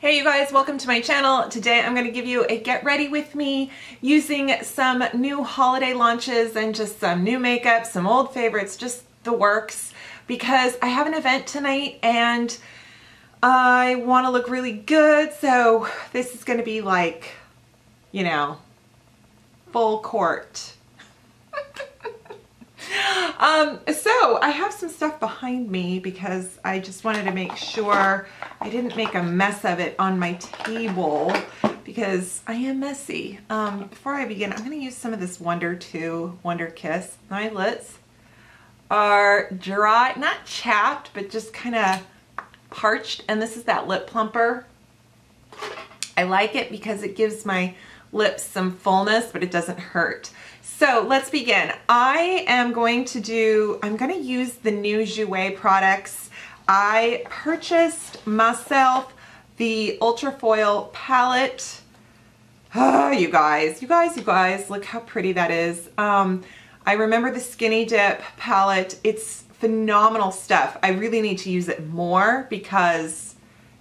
Hey you guys, welcome to my channel. Today I'm going to give you a get ready with me using some new holiday launches and just some new makeup, some old favorites, just the works, because I have an event tonight and I want to look really good. So this is going to be like, you know, full court. So I have some stuff behind me because I just wanted to make sure I didn't make a mess of it on my table because I am messy. Before I begin, I'm going to use some of this Wonder Kiss. My lips are dry, not chapped, but just kind of parched. And this is that lip plumper. I like it because it gives my lips some fullness, but it doesn't hurt. So let's begin. I'm going to use the new Jouer products. I purchased myself the Ultra Foil palette. Oh, you guys, look how pretty that is. I remember the Skinny Dip palette. It's phenomenal stuff. I really need to use it more because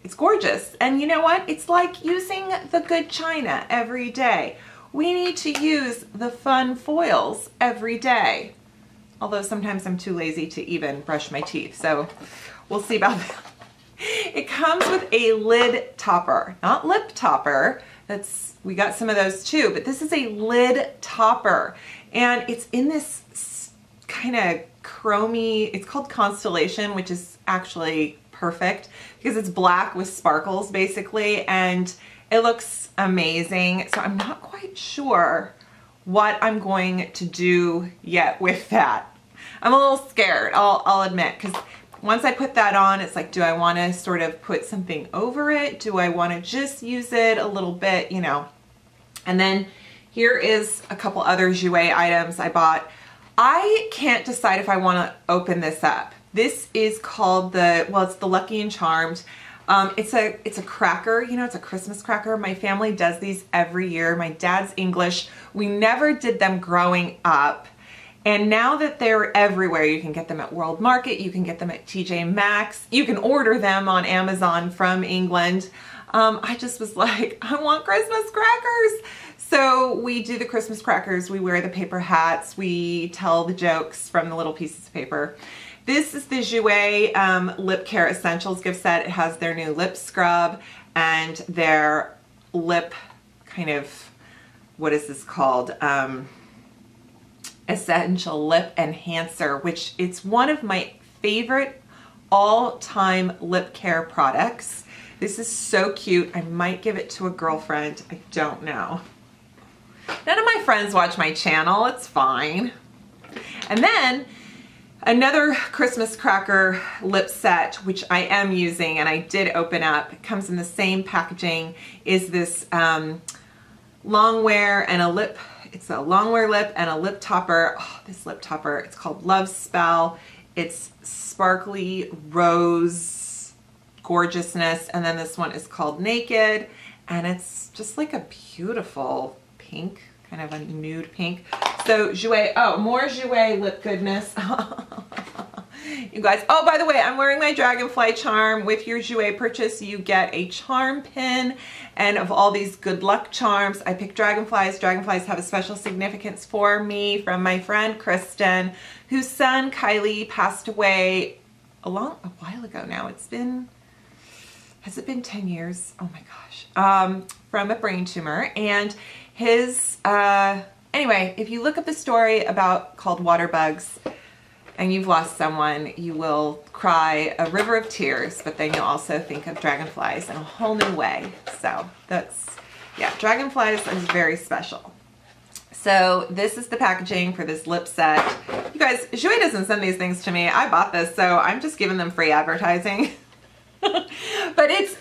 it's gorgeous. And you know what? It's like using the good china every day. We need to use the fun foils every day. Although sometimes I'm too lazy to even brush my teeth, so we'll see about that. It comes with a lid topper, not lip topper. We got some of those too, but this is a lid topper. And it's in this kind of chromy, it's called Constellation, which is actually perfect because it's black with sparkles basically, and it looks amazing. So I'm not quite sure what I'm going to do yet with that. I'm a little scared, I'll admit, because once I put that on, it's like, do I want to sort of put something over it? Do I want to just use it a little bit, you know? And then here is a couple other Jouer items I bought. I can't decide if I want to open this up. This is called it's the Lucky and Charmed. It's a cracker, you know, it's a Christmas cracker. My family does these every year. My dad's English. We never did them growing up. And now that they're everywhere, you can get them at World Market, you can get them at TJ Maxx, you can order them on Amazon from England. I just was like, I want Christmas crackers. So we do the Christmas crackers, we wear the paper hats, we tell the jokes from the little pieces of paper. This is the Jouer Lip Care Essentials gift set. It has their new lip scrub and their lip kind of, what is this called? Essential Lip Enhancer, which it's one of my favorite all-time lip care products. This is so cute. I might give it to a girlfriend. I don't know. None of my friends watch my channel. It's fine. And then another Christmas cracker lip set, which I am using and I did open up, it comes in the same packaging, is this long wear and a lip, it's a long wear lip and a lip topper. Oh, this lip topper, it's called Love Spell. It's sparkly rose gorgeousness. And then this one is called Naked, and it's just like a beautiful pink, kind of a nude pink. So Jouer, oh, more Jouer lip goodness. You guys, oh, by the way, I'm wearing my dragonfly charm. With your Jouer purchase, you get a charm pin, and of all these good luck charms, I picked dragonflies. Dragonflies have a special significance for me from my friend Kristen, whose son Kylie passed away a while ago now. Has it been 10 years? Oh my gosh. From a brain tumor, and his, anyway, if you look up the story called Water Bugs, and you've lost someone, you will cry a river of tears, but then you'll also think of dragonflies in a whole new way. So yeah, dragonflies is very special. So this is the packaging for this lip set. You guys, Jouer doesn't send these things to me. I bought this, so I'm just giving them free advertising. But it's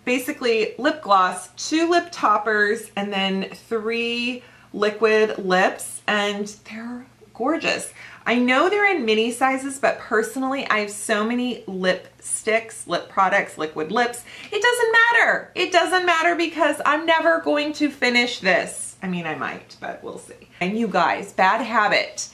basically lip gloss, 2 lip toppers, and then 3 liquid lips, and they're gorgeous. I know they're in mini sizes, but personally, I have so many lipsticks, lip products, liquid lips. It doesn't matter. It doesn't matter because I'm never going to finish this. I mean, I might, but we'll see. And you guys, bad habit.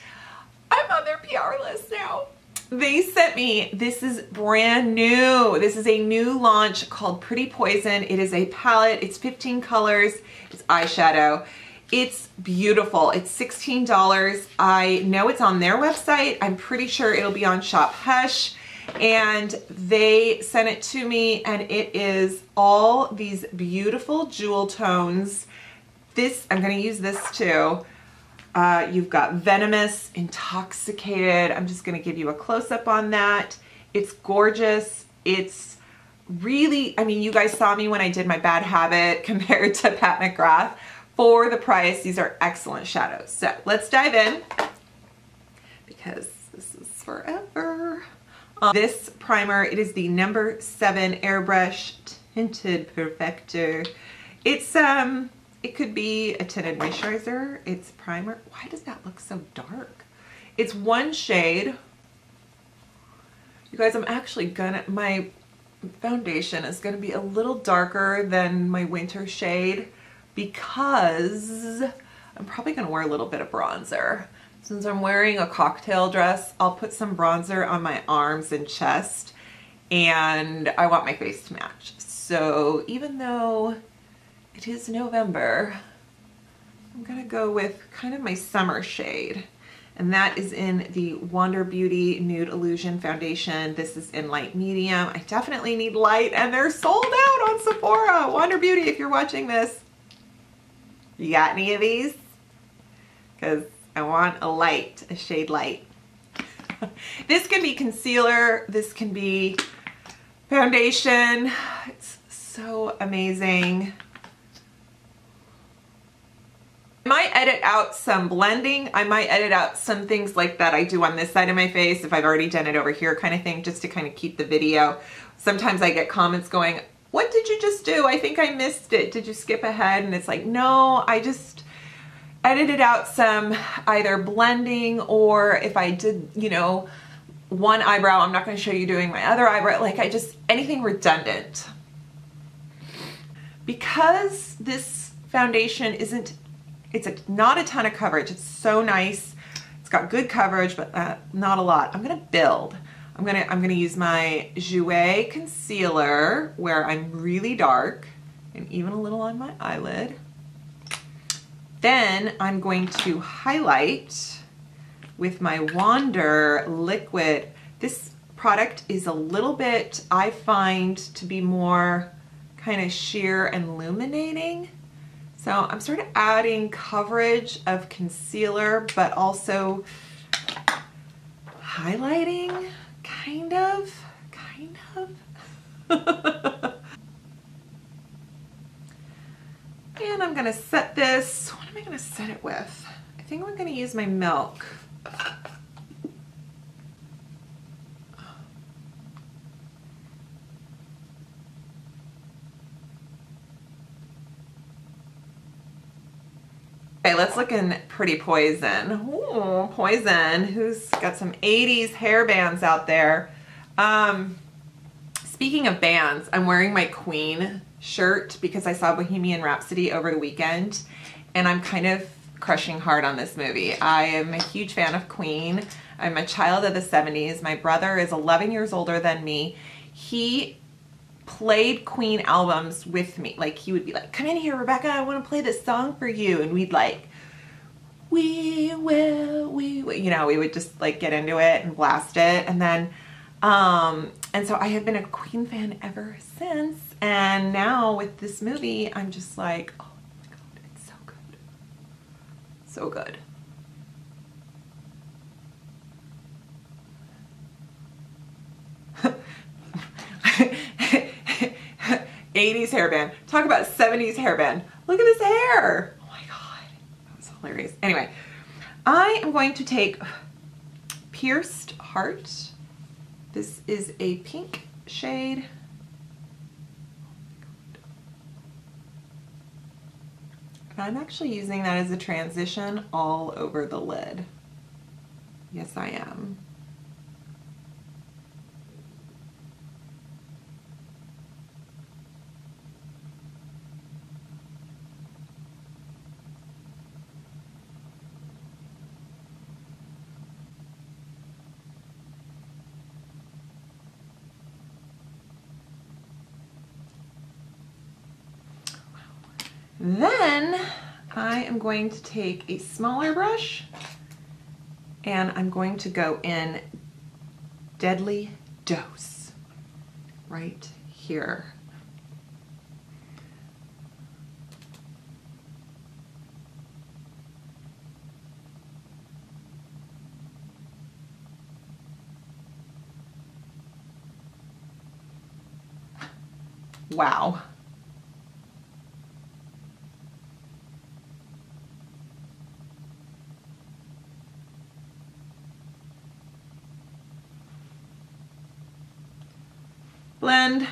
I'm on their PR list now. They sent me, this is brand new. This is a new launch called Pretty Poison. It is a palette. It's 15 colors. It's eyeshadow. It's beautiful. It's $16. I know it's on their website. I'm pretty sure it'll be on Shop Hush. And they sent it to me, and it is all these beautiful jewel tones. This, I'm going to use this too. You've got Venomous, Intoxicated. I'm just going to give you a close-up on that. It's gorgeous. It's really, I mean, you guys saw me when I did my Bad Habit compared to Pat McGrath. For the price, these are excellent shadows. So let's dive in because this is forever. This primer, it is the number 7 Airbrush Tinted Perfector. It's, it could be a tinted moisturizer. It's primer. Why does that look so dark? It's one shade. You guys, I'm actually gonna, my foundation is gonna be a little darker than my winter shade because I'm probably gonna wear a little bit of bronzer. Since I'm wearing a cocktail dress, I'll put some bronzer on my arms and chest, and I want my face to match. So even though it is November, I'm gonna go with kind of my summer shade, and that is in the Wander Beauty Nude Illusion Foundation. This is in light medium. I definitely need light, and they're sold out on Sephora. Wander Beauty, if you're watching this, you got any of these? Because I want a light, a shade light. This can be concealer, this can be foundation. It's so amazing. I might edit out some blending. I might edit out some things like that I do on this side of my face if I've already done it over here kind of thing, just to kind of keep the video. Sometimes I get comments going, what did you just do? I think I missed it. Did you skip ahead? And it's like, no, I just edited out some either blending, or if I did, you know, one eyebrow, I'm not going to show you doing my other eyebrow. Like I just, anything redundant. Because this foundation isn't, not a ton of coverage. It's so nice. It's got good coverage, but not a lot. I'm gonna build. I'm gonna use my Jouer concealer where I'm really dark, and even a little on my eyelid. Then I'm going to highlight with my Wander liquid. This product is a little bit, I find, to be more kind of sheer and illuminating. So I'm sort of adding coverage of concealer, but also highlighting, kind of. And I'm gonna set this, what am I gonna set it with? I think I'm gonna use my milk. Okay, let's look in Pretty Poison. Ooh, Poison, who's got some 80s hair bands out there. Speaking of bands, I'm wearing my Queen shirt because I saw Bohemian Rhapsody over the weekend, and I'm kind of crushing hard on this movie. I am a huge fan of Queen. I'm a child of the 70s. My brother is 11 years older than me. He played Queen albums with me. Like, he would be like, come in here, Rebecca, I want to play this song for you. And we'd like, we will, you know, we would just like get into it and blast it. And then, and so I have been a Queen fan ever since. And now with this movie, I'm just like, oh my God, it's so good. So good. '80s hairband. Talk about 70s hairband. Look at this hair. Oh my God. That was hilarious. Anyway, I am going to take Pierced Heart. This is a pink shade. And I'm actually using that as a transition all over the lid. Yes, I am. Then I am going to take a smaller brush and I'm going to go in Deadly Dose right here. Wow. Blend.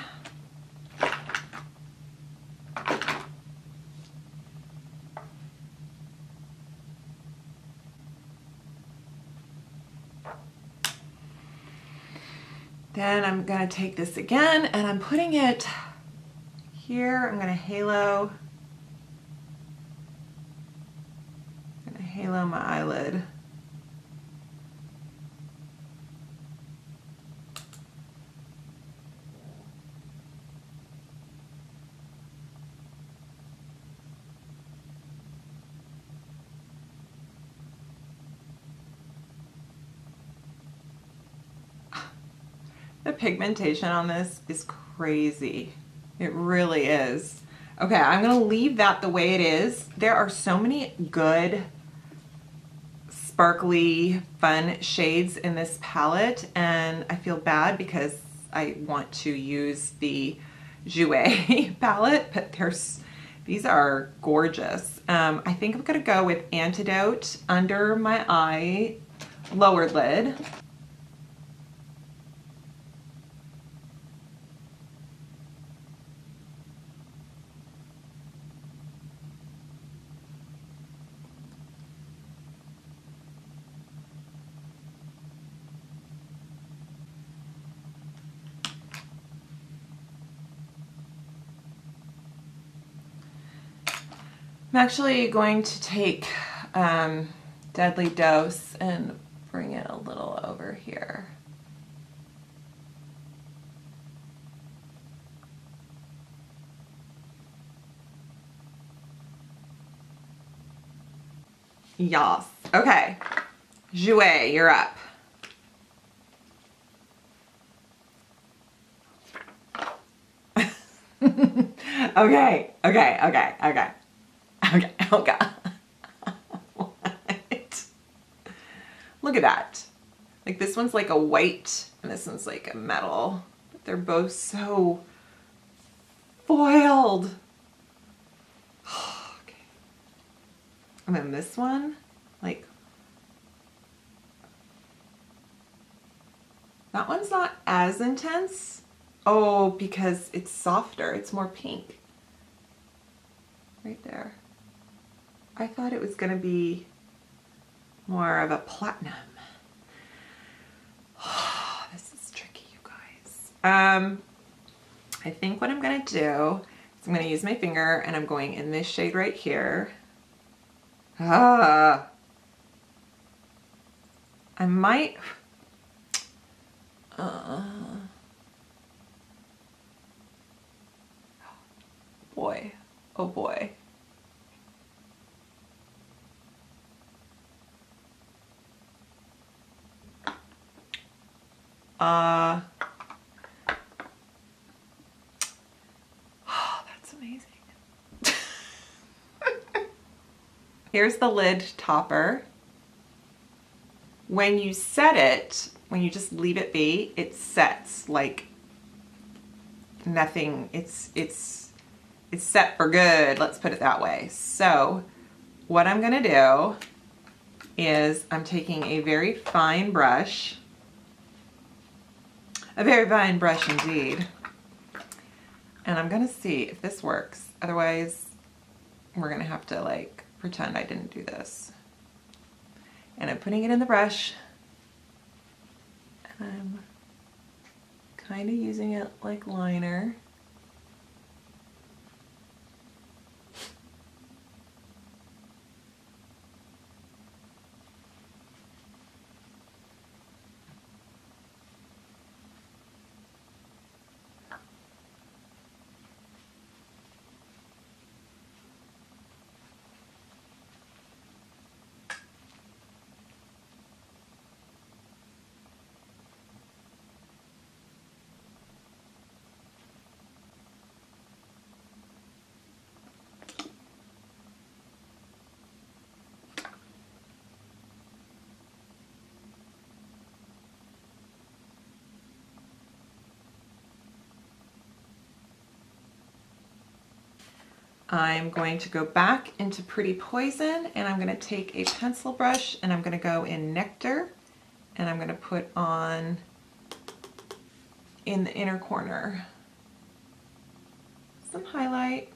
Then I'm going to take this again and I'm putting it here. I'm going to halo. I'm going to halo my eyelid. The pigmentation on this is crazy. It really is. Okay, I'm gonna leave that the way it is. There are so many good, sparkly, fun shades in this palette, and I feel bad because I want to use the Jouer palette, but these are gorgeous. I think I'm gonna go with Antidote under my eye, lower lid. I'm actually going to take Deadly Dose and bring it a little over here. Yas. Okay. Jouer, you're up. Okay. Okay, oh God. What? Look at that. Like this one's like a white and this one's like a metal. But they're both so foiled. Okay. And then this one, like, that one's not as intense. Oh, because it's softer. It's more pink. Right there. I thought it was going to be more of a platinum. Oh, this is tricky, you guys. I think what I'm going to do is I'm going to use my finger and I'm going in this shade right here. I might... boy. Oh boy. Oh, that's amazing. Here's the lid topper. When you set it, when you just leave it be, it sets like nothing. It's set for good, let's put it that way. So what I'm gonna do is I'm taking a very fine brush, a very fine brush indeed, and I'm gonna see if this works. Otherwise, we're gonna have to like pretend I didn't do this. And I'm putting it in the brush, and I'm kind of using it like liner. I'm going to go back into Pretty Poison, and I'm going to take a pencil brush and I'm going to go in Nectar, and I'm going to put on in the inner corner some highlight.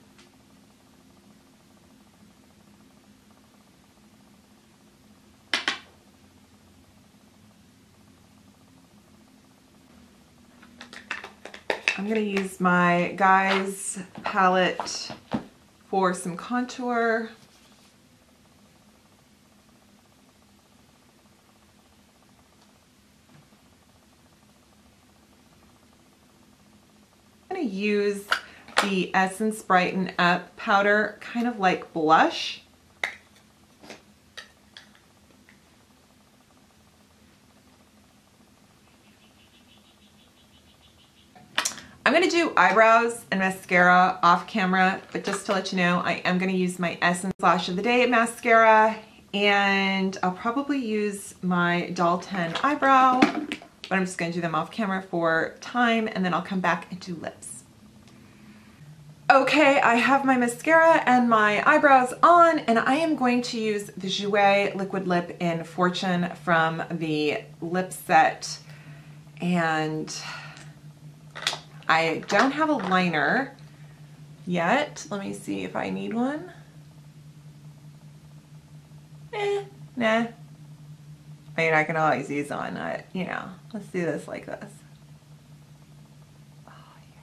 I'm going to use my Guys palette for some contour. I'm going to use the Essence Brighten Up powder, kind of like blush. I'm going to do eyebrows and mascara off camera, but just to let you know, I am going to use my Essence Lash of the Day mascara, and I'll probably use my Doll 10 eyebrow, but I'm just going to do them off camera for time, and then I'll come back and do lips. Okay, I have my mascara and my eyebrows on, and I am going to use the Jouer Liquid Lip in Fortune from the lip set, and I don't have a liner yet. Let me see if I need one. Nah. I mean, I can always use one. You know, let's do this like this. Oh, yeah.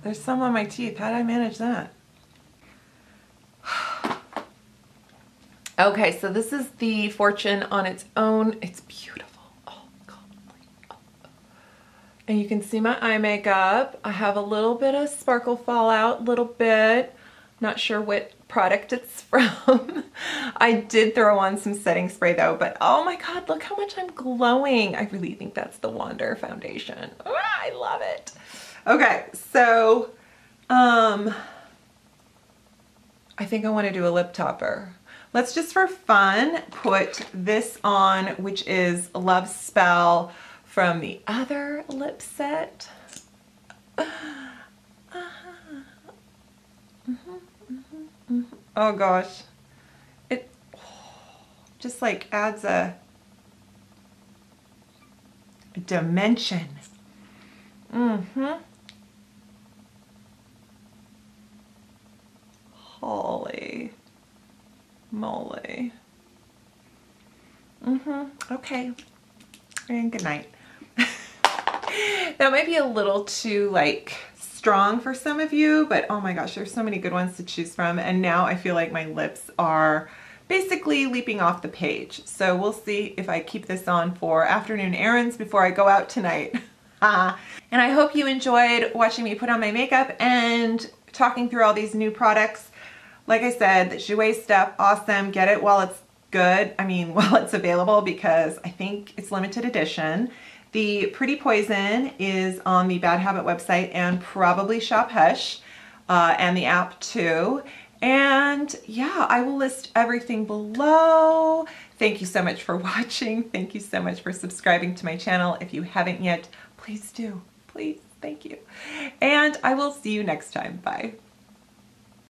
There's some on my teeth. How did I manage that? Okay, so this is the Fortune on its own. It's beautiful. Oh, God. Oh. And you can see my eye makeup. I have a little bit of sparkle fallout, a little bit. Not sure what product it's from. I did throw on some setting spray though, but oh my God, look how much I'm glowing. I really think that's the Wander foundation. Ah, I love it. Okay, so I think I want to do a lip topper. Let's just for fun put this on, which is Love Spell from the other lip set. Oh gosh, it just like adds a dimension. Holy moly. Okay, and good night. That might be a little too like strong for some of you, but oh my gosh, there's so many good ones to choose from, and now I feel like my lips are basically leaping off the page. So we'll see if I keep this on for afternoon errands before I go out tonight. And I hope you enjoyed watching me put on my makeup and talking through all these new products. Like I said, the Jouer stuff, awesome. Get it while it's good. I mean, while it's available, because I think it's limited edition. The Pretty Poison is on the Bad Habit website and probably Shop Hush, and the app too. And yeah, I will list everything below. Thank you so much for watching. Thank you so much for subscribing to my channel. If you haven't yet, please do. Please. Thank you. And I will see you next time. Bye.